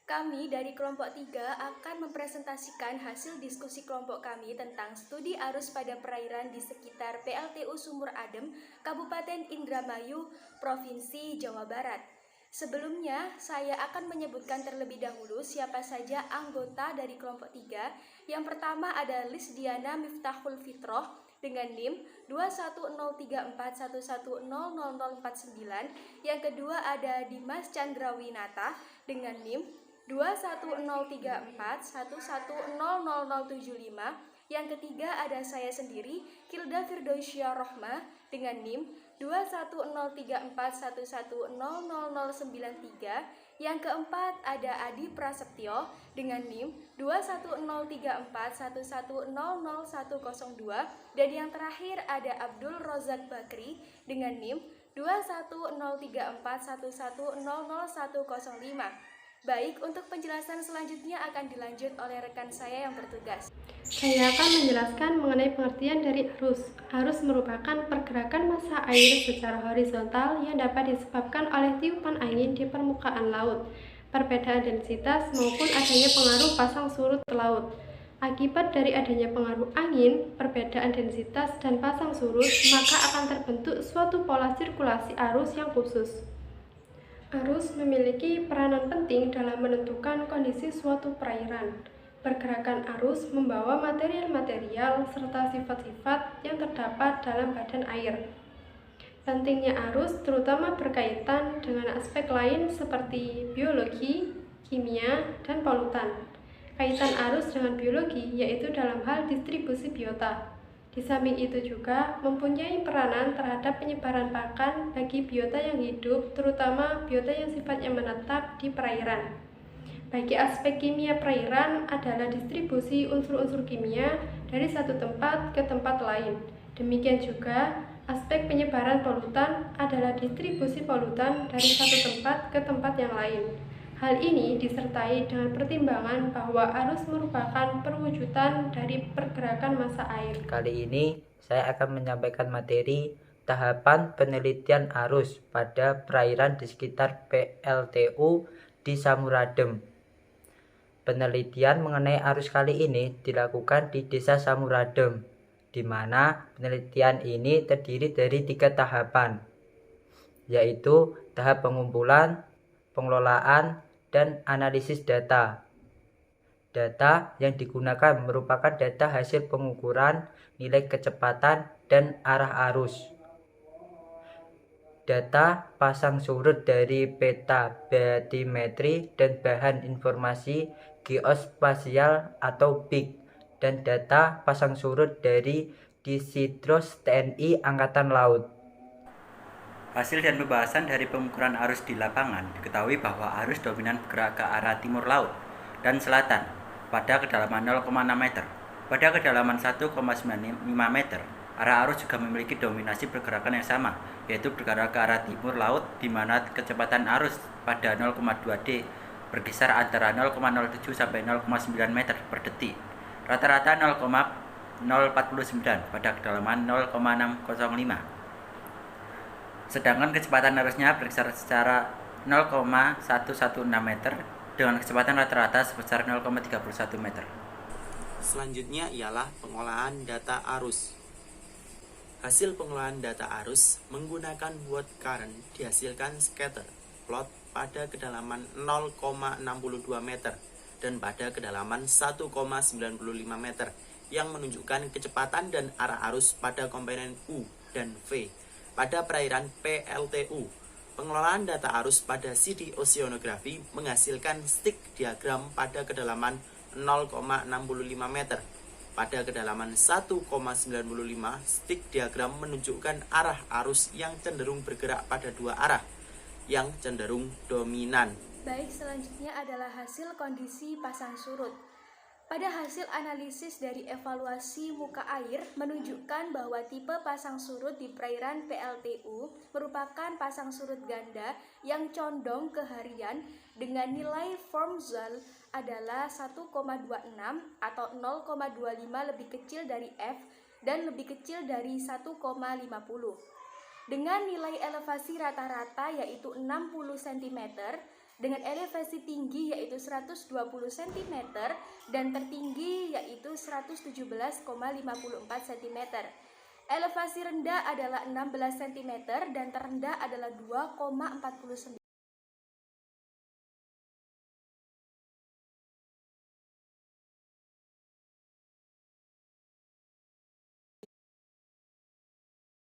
Kami dari kelompok 3 akan mempresentasikan hasil diskusi kelompok kami tentang studi arus pada perairan di sekitar PLTU Sumur Adem, Kabupaten Indramayu, Provinsi Jawa Barat. Sebelumnya, saya akan menyebutkan terlebih dahulu siapa saja anggota dari kelompok 3. Yang pertama ada Lisdiana Miftahul Fitroh dengan NIM 21034110049. Yang kedua ada Dimas Chandrawinata dengan NIM 21034110075. Yang ketiga ada saya sendiri, Kilda Firdausyah Rohmah dengan NIM 21034110093. Yang keempat ada Adi Prasetyo dengan NIM 2103411000102. Dan yang terakhir ada Abdul Rozak Bakri dengan NIM 2103411000105. Baik, untuk penjelasan selanjutnya akan dilanjut oleh rekan saya yang bertugas. Saya akan menjelaskan mengenai pengertian dari arus. Arus merupakan pergerakan massa air secara horizontal yang dapat disebabkan oleh tiupan angin di permukaan laut, perbedaan densitas maupun adanya pengaruh pasang surut laut. Akibat dari adanya pengaruh angin, perbedaan densitas dan pasang surut, maka akan terbentuk suatu pola sirkulasi arus yang khusus. Arus memiliki peranan penting dalam menentukan kondisi suatu perairan. Pergerakan arus membawa material-material serta sifat-sifat yang terdapat dalam badan air. Pentingnya arus terutama berkaitan dengan aspek lain seperti biologi, kimia, dan polutan. Kaitan arus dengan biologi yaitu dalam hal distribusi biota. Di samping itu juga mempunyai peranan terhadap penyebaran pakan bagi biota yang hidup, terutama biota yang sifatnya menetap di perairan. Bagi aspek kimia perairan adalah distribusi unsur-unsur kimia dari satu tempat ke tempat lain. Demikian juga aspek penyebaran polutan adalah distribusi polutan dari satu tempat ke tempat yang lain. Hal ini disertai dengan pertimbangan bahwa arus merupakan perwujudan dari pergerakan massa air. Kali ini saya akan menyampaikan materi tahapan penelitian arus pada perairan di sekitar PLTU di Samuradem. Penelitian mengenai arus kali ini dilakukan di Desa Samuradem, di mana penelitian ini terdiri dari 3 tahapan, yaitu tahap pengumpulan, pengelolaan, dan analisis data. Data yang digunakan merupakan data hasil pengukuran nilai kecepatan dan arah arus. Data pasang surut dari peta batimetri dan bahan informasi geospasial atau BIG, dan data pasang surut dari Disidros TNI Angkatan Laut. Hasil dan pembahasan dari pengukuran arus di lapangan diketahui bahwa arus dominan bergerak ke arah timur laut dan selatan pada kedalaman 0,6 meter. Pada kedalaman 1,95 meter, arah arus juga memiliki dominasi pergerakan yang sama, yaitu bergerak ke arah timur laut, di mana kecepatan arus pada 0,2 D berkisar antara 0,07 sampai 0,9 meter per detik. Rata-rata 0,049 pada kedalaman 0,605. Sedangkan kecepatan arusnya berkisar secara 0,116 meter dengan kecepatan rata-rata sebesar 0,31 meter. Selanjutnya ialah pengolahan data arus. Hasil pengolahan data arus menggunakan word current dihasilkan scatter plot pada kedalaman 0,62 meter dan pada kedalaman 1,95 meter yang menunjukkan kecepatan dan arah arus pada komponen U dan V. Pada perairan PLTU, pengelolaan data arus pada CD oceanography menghasilkan stick diagram pada kedalaman 0,65 meter. Pada kedalaman 1,95, stick diagram menunjukkan arah arus yang cenderung bergerak pada 2 arah, yang cenderung dominan. Baik, selanjutnya adalah hasil kondisi pasang surut. Pada hasil analisis dari evaluasi muka air menunjukkan bahwa tipe pasang surut di perairan PLTU merupakan pasang surut ganda yang condong ke harian dengan nilai Formzal adalah 1,26 atau 0,25 lebih kecil dari F dan lebih kecil dari 1,50. Dengan nilai elevasi rata-rata yaitu 60 cm dengan elevasi tinggi yaitu 120 cm dan tertinggi yaitu 117,54 cm. Elevasi rendah adalah 16 cm dan terendah adalah 2,49